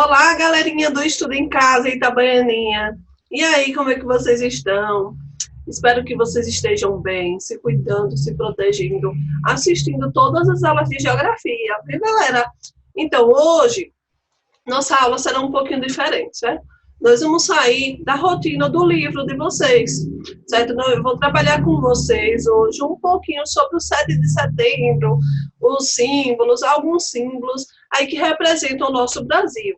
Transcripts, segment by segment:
Olá, galerinha do Estudo em Casa, Itabaianinha. E aí, como é que vocês estão? Espero que vocês estejam bem, se cuidando, se protegendo, assistindo todas as aulas de geografia, viu, galera? Então, hoje, nossa aula será um pouquinho diferente, certo? Nós vamos sair da rotina do livro de vocês, certo? Eu vou trabalhar com vocês hoje um pouquinho sobre o 7 de setembro, os símbolos, alguns símbolos aí que representam o nosso Brasil.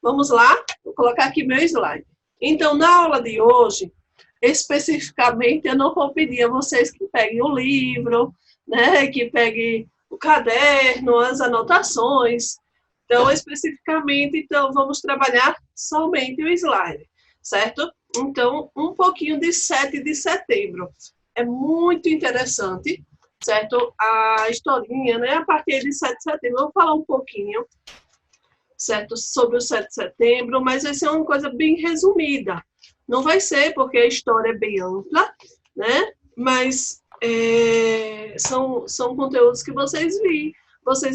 Vamos lá? Vou colocar aqui meu slide. Então, na aula de hoje, especificamente, eu não vou pedir a vocês que peguem o livro, né, que peguem o caderno, as anotações. Então, especificamente, vamos trabalhar somente o slide, certo? Então, um pouquinho de 7 de setembro. É muito interessante, certo? A historinha, né? A partir de 7 de setembro, eu vou falar um pouquinho, certo? Sobre o 7 de setembro, mas vai ser uma coisa bem resumida. Não vai ser, porque a história é bem ampla, né? Mas são conteúdos que vocês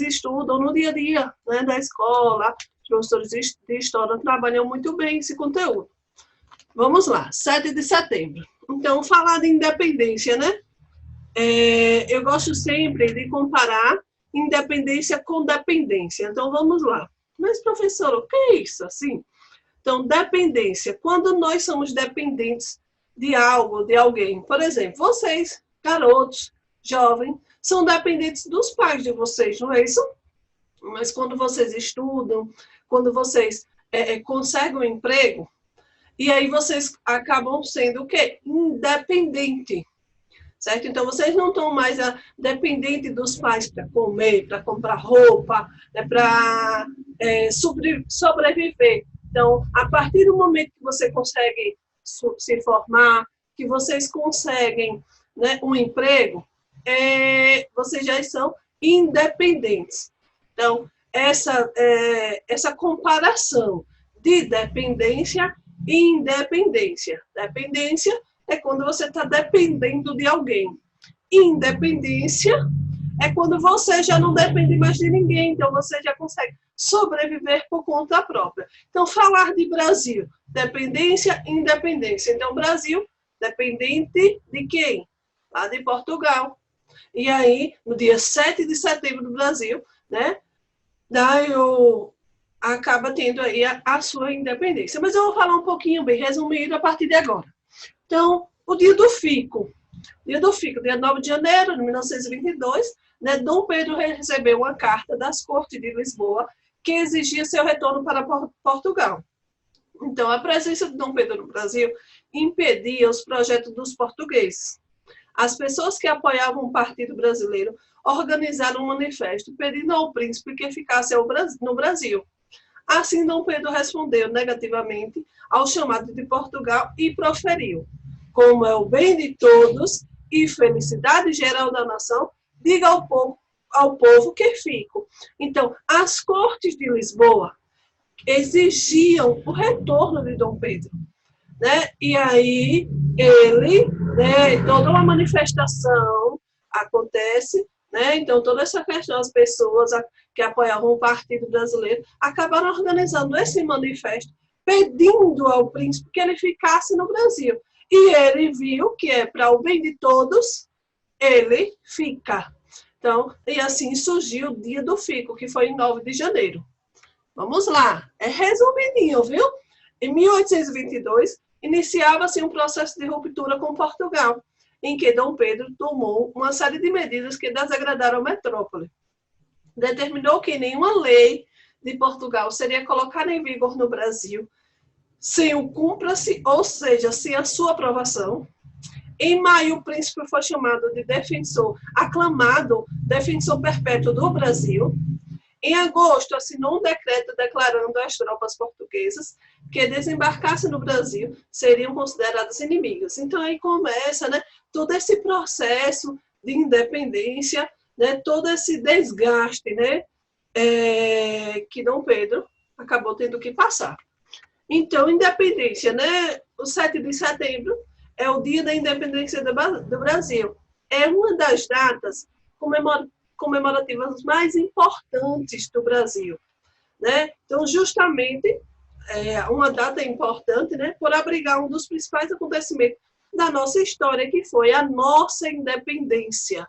estudam no dia a dia, né, da escola. Os professores de história trabalham muito bem esse conteúdo. Vamos lá, 7 de setembro. Então, falar de independência, né? Eu gosto sempre de comparar independência com dependência. Então, vamos lá. Mas, professor, o que é isso, assim? Então, dependência. Quando nós somos dependentes de algo, de alguém. Por exemplo, vocês, garotos, jovens, são dependentes dos pais de vocês, não é isso? Mas quando vocês estudam, quando vocês conseguem um emprego, e aí vocês acabam sendo o quê? Independente. Certo? Então, vocês não estão mais dependentes dos pais para comer, para comprar roupa, né, para sobreviver. Então, a partir do momento que você consegue se formar, que vocês conseguem, né, um emprego, vocês já são independentes. Então, essa comparação de dependência e independência. Dependência é quando você está dependendo de alguém. Independência é quando você já não depende mais de ninguém, então você já consegue sobreviver por conta própria. Então, falar de Brasil, dependência e independência. Então, Brasil, dependente de quem? Lá de Portugal. E aí, no dia 7 de setembro do Brasil, né, daí acaba tendo aí a sua independência. Mas eu vou falar um pouquinho bem resumido a partir de agora. Então, o dia do fico. Dia 9 de janeiro de 1922, né, Dom Pedro recebeu uma carta das Cortes de Lisboa que exigia seu retorno para Portugal. Então, a presença de Dom Pedro no Brasil impedia os projetos dos portugueses. As pessoas que apoiavam o Partido Brasileiro organizaram um manifesto pedindo ao príncipe que ficasse no Brasil. Assim, Dom Pedro respondeu negativamente ao chamado de Portugal e proferiu: como é o bem de todos e felicidade geral da nação, diga ao povo que fico. Então, as Cortes de Lisboa exigiam o retorno de Dom Pedro, né? E aí ele, né, toda uma manifestação acontece, né? Então toda essa questão, as pessoas que apoiavam o Partido Brasileiro acabaram organizando esse manifesto pedindo ao príncipe que ele ficasse no Brasil. E ele viu que é para o bem de todos, ele fica. Então, e assim surgiu o dia do fico, que foi em 9 de janeiro. Vamos lá, é resumidinho, viu? Em 1822, iniciava-se um processo de ruptura com Portugal, em que Dom Pedro tomou uma série de medidas que desagradaram a metrópole. Determinou que nenhuma lei de Portugal seria colocada em vigor no Brasil sem o cumpra-se, ou seja, sem a sua aprovação. Em maio, o príncipe foi chamado de defensor, aclamado defensor perpétuo do Brasil. Em agosto, assinou um decreto declarando às tropas portuguesas que desembarcassem no Brasil seriam consideradas inimigas. Então, aí começa, né, todo esse processo de independência, né, todo esse desgaste, né, que Dom Pedro acabou tendo que passar. Então, independência, né, o 7 de setembro é o dia da independência do Brasil. É uma das datas comemorativas mais importantes do Brasil. né? Então, justamente, uma data importante, né, por abrigar um dos principais acontecimentos da nossa história, que foi a nossa independência.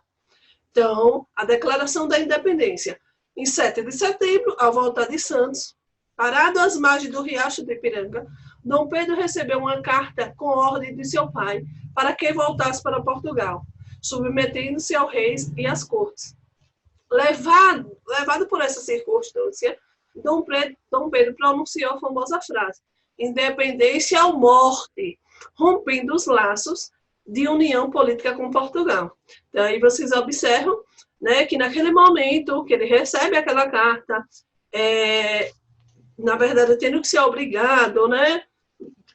Então, a Declaração da Independência. Em 7 de setembro, ao voltar de Santos, parado às margens do Riacho de Ipiranga, Dom Pedro recebeu uma carta com ordem de seu pai para que voltasse para Portugal, submetendo-se ao reis e às cortes. Levado por essa circunstância, Dom Pedro pronunciou a famosa frase: independência ou morte, rompendo os laços de união política com Portugal. Então, aí vocês observam, né, que naquele momento que ele recebe aquela carta, na verdade, tendo que ser obrigado, né,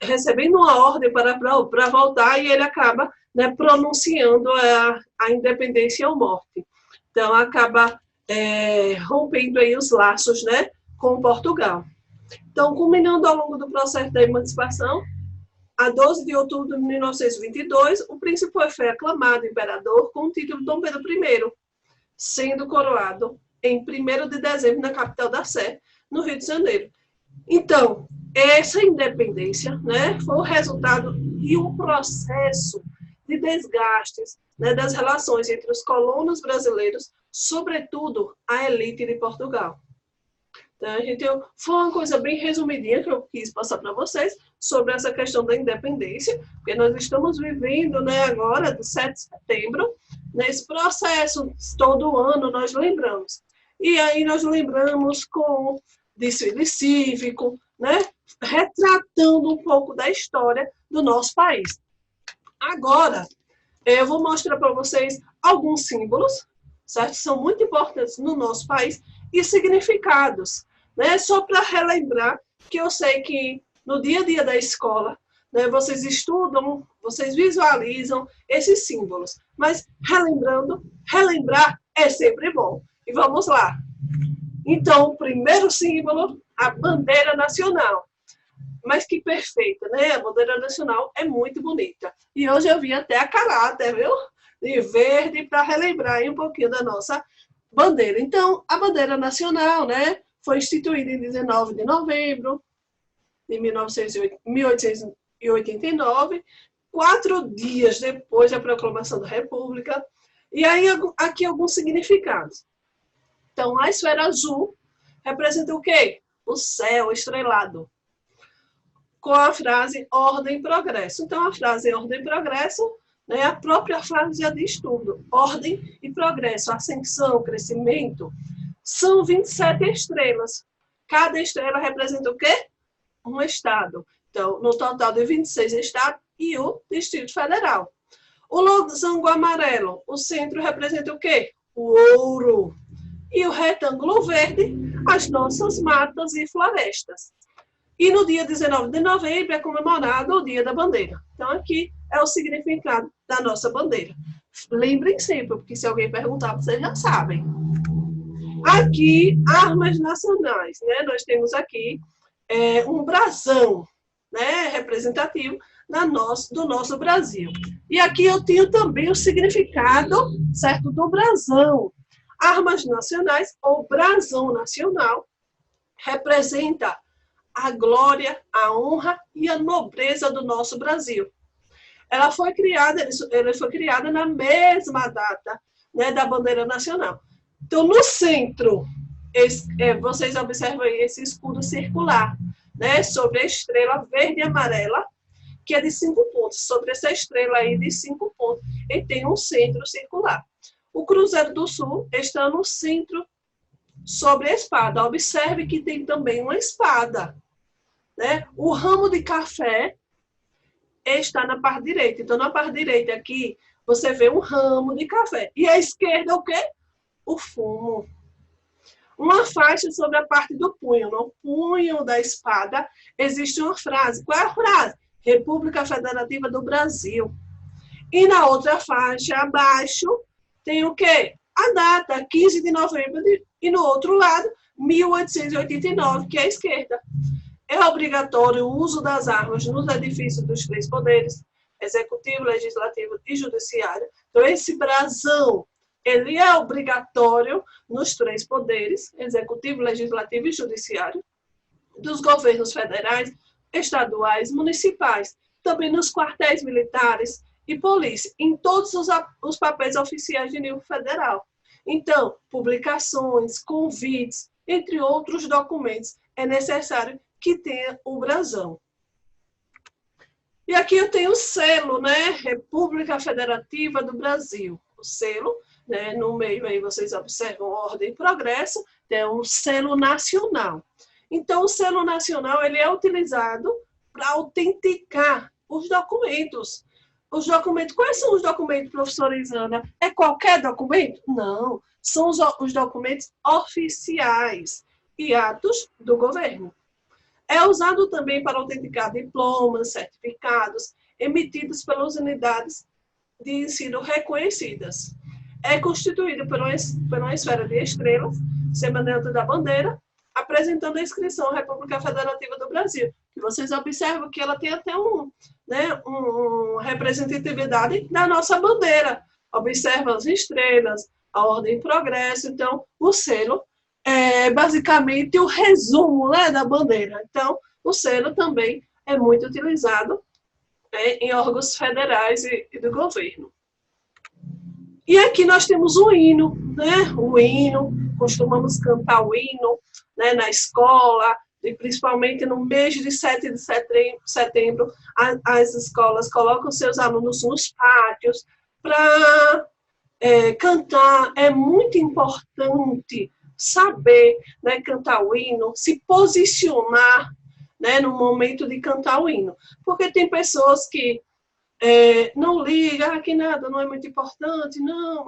recebendo uma ordem para voltar, e ele acaba, né, pronunciando a independência ou morte. Então, acaba rompendo aí os laços, né, com Portugal. Então, culminando ao longo do processo da emancipação, a 12 de outubro de 1922, o príncipe foi aclamado imperador com o título de Dom Pedro I, sendo coroado em 1º de dezembro na capital da Sé, no Rio de Janeiro. Então, essa independência, né, foi o resultado de um processo de desgastes, né, das relações entre os colonos brasileiros, sobretudo a elite de Portugal. Então, foi uma coisa bem resumidinha que eu quis passar para vocês sobre essa questão da independência, porque nós estamos vivendo, né, agora, do 7 de setembro, nesse processo, todo ano nós lembramos. E aí nós lembramos com desfile cívico, né, retratando um pouco da história do nosso país. Agora, eu vou mostrar para vocês alguns símbolos, certo? São muito importantes no nosso país, e significados, né? Só para relembrar, que eu sei que no dia a dia da escola, né, vocês estudam, vocês visualizam esses símbolos, mas relembrar é sempre bom. E vamos lá. Então, o primeiro símbolo, a bandeira nacional. Mas que perfeita, né? A bandeira nacional é muito bonita. E hoje eu vim até a caráter, viu? De verde, para relembrar aí um pouquinho da nossa bandeira. Então, a bandeira nacional, né, foi instituída em 19 de novembro de 1889, 4 dias depois da proclamação da República. E aí, aqui alguns significados. Então, a esfera azul representa o quê? O céu estrelado, com a frase ordem e progresso. Então, a frase ordem e progresso, né, a própria frase já diz tudo. Ordem e progresso, ascensão, crescimento. São 27 estrelas. Cada estrela representa o quê? Um estado. Então, no total de 26 estados e o Distrito Federal. O losango amarelo, o centro representa o quê? O ouro. E o retângulo verde, as nossas matas e florestas. E no dia 19 de novembro é comemorado o Dia da Bandeira. Então, aqui é o significado da nossa bandeira. Lembrem sempre, porque se alguém perguntar, vocês já sabem. Aqui, armas nacionais, né? Nós temos aqui um brasão, né, representativo do nosso Brasil. E aqui eu tenho também o significado, certo, do brasão. Armas nacionais, ou brasão nacional, representa a glória, a honra e a nobreza do nosso Brasil. Ele foi criada na mesma data, né, da bandeira nacional. Então, no centro, vocês observam aí esse escudo circular, né, sobre a estrela verde e amarela, que é de 5 pontos. Sobre essa estrela aí de 5 pontos, ele tem um centro circular. O Cruzeiro do Sul está no centro, sobre a espada. Observe que tem também uma espada, né? O ramo de café está na parte direita. Então, na parte direita aqui, você vê um ramo de café. E à esquerda, o quê? O fumo. Uma faixa sobre a parte do punho. No punho da espada existe uma frase. Qual é a frase? República Federativa do Brasil. E na outra faixa, abaixo, tem o quê? A data, 15 de novembro, e no outro lado, 1889, que é a esquerda. É obrigatório o uso das armas nos edifícios dos 3 poderes, executivo, legislativo e judiciário. Então, esse brasão ele é obrigatório nos três poderes, executivo, legislativo e judiciário, dos governos federais, estaduais, municipais, também nos quartéis militares e polícia, em todos os papéis oficiais de nível federal. Então, publicações, convites, entre outros documentos, é necessário que tenha o brasão. E aqui eu tenho o selo, né? República Federativa do Brasil. O selo, né? No meio aí vocês observam ordem e progresso, tem um selo nacional. Então, o selo nacional ele é utilizado para autenticar os documentos. Os documentos, quais são os documentos, professora Isana? É qualquer documento? Não, são os documentos oficiais e atos do governo. É usado também para autenticar diplomas, certificados, emitidos pelas unidades de ensino reconhecidas. É constituído por uma esfera de estrelas, semelhante da bandeira, apresentando a inscrição à República Federativa do Brasil. E vocês observam que ela tem até uma representatividade da nossa bandeira. Observa as estrelas, a ordem e progresso. Então, o selo é basicamente o resumo, né, da bandeira. Então, o selo também é muito utilizado, né, em órgãos federais e do governo. E aqui nós temos o hino, né? O hino, costumamos cantar o hino, né, na escola, e principalmente no mês de 7 de setembro, as escolas colocam seus alunos nos pátios para cantar. É muito importante saber, né, cantar o hino, se posicionar, né, no momento de cantar o hino. Porque tem pessoas que não ligam, que nada, não é muito importante, não,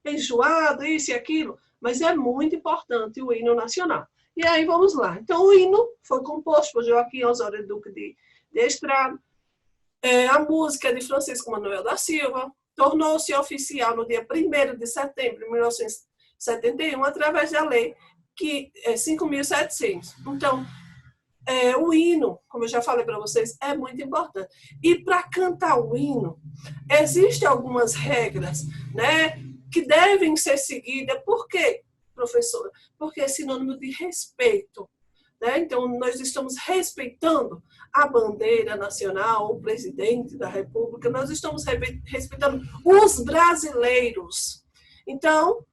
é enjoado, isso e aquilo, mas é muito importante o hino nacional. E aí vamos lá. Então, o hino foi composto por Joaquim Osório Duque de Estrada, a música de Francisco Manuel da Silva, tornou-se oficial no dia 1º de setembro de 1971, através da lei 5.700. Então, o hino, como eu já falei para vocês, é muito importante. E para cantar o hino, existem algumas regras, né, que devem ser seguidas. Por quê, professora? Porque é sinônimo de respeito. Né? Então, nós estamos respeitando a bandeira nacional, o presidente da República, nós estamos respeitando os brasileiros. Então,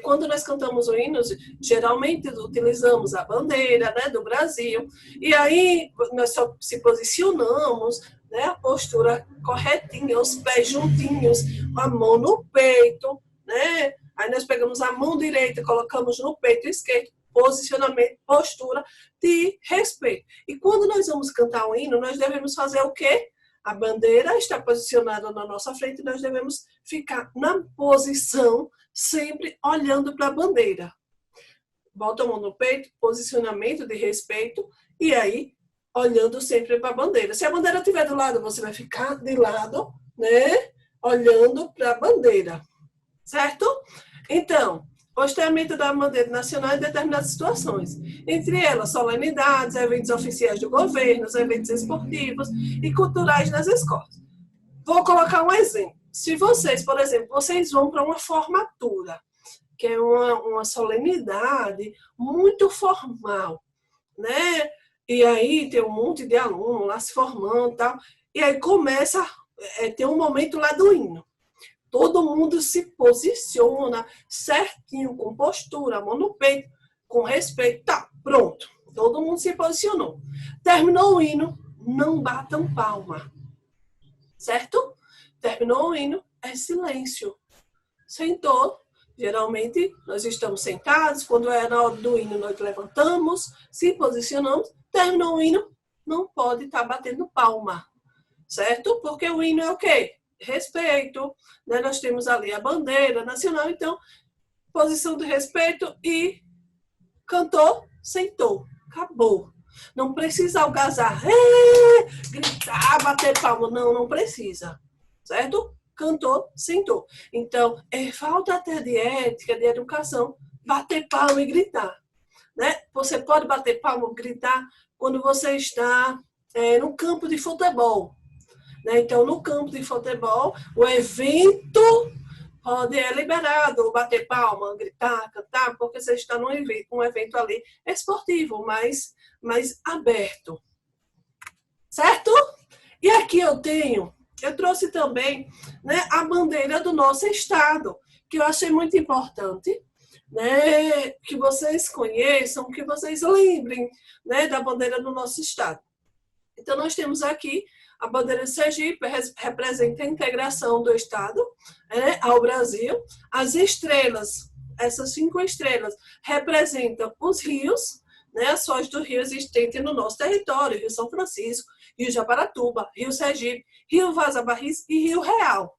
quando nós cantamos o hino, geralmente utilizamos a bandeira, né, do Brasil, e aí nós só se posicionamos, né, a postura corretinha, os pés juntinhos, a mão no peito, né, aí nós pegamos a mão direita, colocamos no peito esquerdo, posicionamento, postura de respeito. E quando nós vamos cantar o hino, nós devemos fazer o quê? A bandeira está posicionada na nossa frente, nós devemos ficar na posição, sempre olhando para a bandeira. Bota a mão no peito, posicionamento de respeito, e aí, olhando sempre para a bandeira. Se a bandeira estiver do lado, você vai ficar de lado, né? Olhando para a bandeira. Certo? Então, posteamento da bandeira nacional em determinadas situações. Entre elas, solenidades, eventos oficiais do governo, eventos esportivos e culturais nas escolas. Vou colocar um exemplo. Se vocês, por exemplo, vocês vão para uma formatura, que é uma solenidade muito formal, né? E aí tem um monte de alunos lá se formando e tal, e aí começa, tem um momento lá do hino. Todo mundo se posiciona certinho, com postura, mão no peito, com respeito. Tá, pronto. Todo mundo se posicionou. Terminou o hino, não batam palma. Certo? Terminou o hino, é silêncio. Sentou. Geralmente, nós estamos sentados. Quando é na hora do hino, nós levantamos, se posicionamos. Terminou o hino, não pode estar batendo palma. Certo? Porque o hino é o quê? Respeito, né? Nós temos ali a bandeira nacional, então, posição de respeito e cantou, sentou, acabou. Não precisa algazar, gritar, bater palma, não precisa, certo? Cantou, sentou. Então, é falta até de ética, de educação, bater palma e gritar, né? Você pode bater palma e gritar quando você está no campo de futebol. Então, no campo de futebol, o evento pode, é liberado bater palma, gritar, cantar, porque você está num evento, um evento ali esportivo, mais aberto. Certo? E aqui eu trouxe também, né, a bandeira do nosso estado, que eu achei muito importante, né, que vocês conheçam, que vocês lembrem, né, da bandeira do nosso estado. Então, nós temos aqui a bandeira de Sergipe, representa a integração do estado, né, ao Brasil. As estrelas, essas 5 estrelas, representam os rios, né, as foz do rio existentes no nosso território, Rio São Francisco, Rio Jabaratuba, Rio Sergipe, Rio Vaza Barris e Rio Real.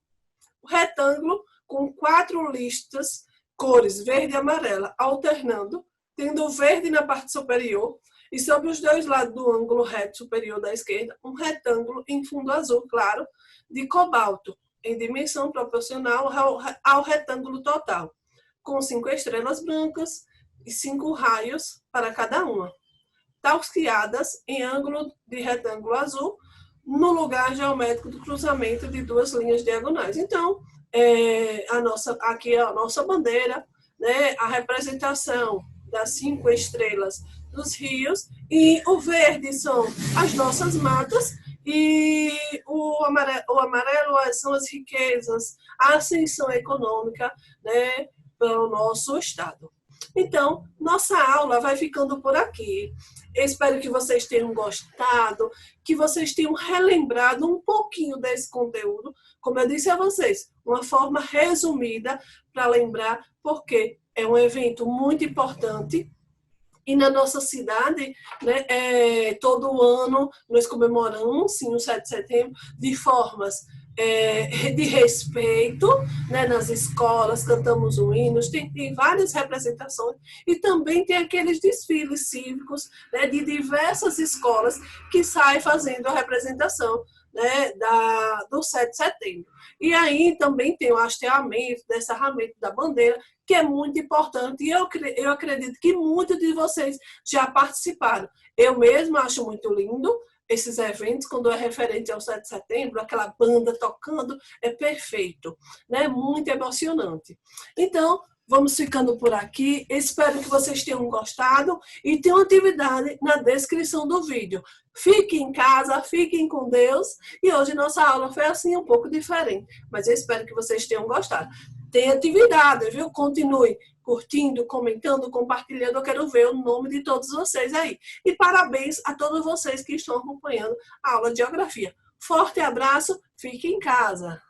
O retângulo com 4 listas, cores verde e amarela, alternando, tendo o verde na parte superior e sobre os 2 lados do ângulo reto superior da esquerda, um retângulo em fundo azul claro de cobalto, em dimensão proporcional ao retângulo total, com 5 estrelas brancas e 5 raios para cada uma, tauxiadas em ângulo de retângulo azul, no lugar geométrico do cruzamento de 2 linhas diagonais. Então, aqui é a nossa bandeira, né, a representação das 5 estrelas dos rios, e o verde são as nossas matas, e o amarelo são as riquezas, a ascensão econômica, né, para o nosso estado. Então, nossa aula vai ficando por aqui. Eu espero que vocês tenham gostado, que vocês tenham relembrado um pouquinho desse conteúdo, como eu disse a vocês, uma forma resumida para lembrar, porque é um evento muito importante. E na nossa cidade, né, todo ano nós comemoramos, sim, o 7 de setembro, de formas de respeito, né, nas escolas, cantamos o hino, tem várias representações, e também tem aqueles desfiles cívicos, né, de diversas escolas que saem fazendo a representação, né, do 7 de setembro. E aí também tem o hasteamento, descerramento da bandeira, que é muito importante, e eu acredito que muitos de vocês já participaram. Eu mesma acho muito lindo esses eventos, quando é referente ao 7 de setembro, aquela banda tocando, é perfeito, né? Muito emocionante. Então, vamos ficando por aqui. Espero que vocês tenham gostado e tem uma atividade na descrição do vídeo. Fiquem em casa, fiquem com Deus. E hoje nossa aula foi assim um pouco diferente, mas eu espero que vocês tenham gostado. Tem atividade, viu? Continue curtindo, comentando, compartilhando. Eu quero ver o nome de todos vocês aí. E parabéns a todos vocês que estão acompanhando a aula de geografia. Forte abraço, fique em casa.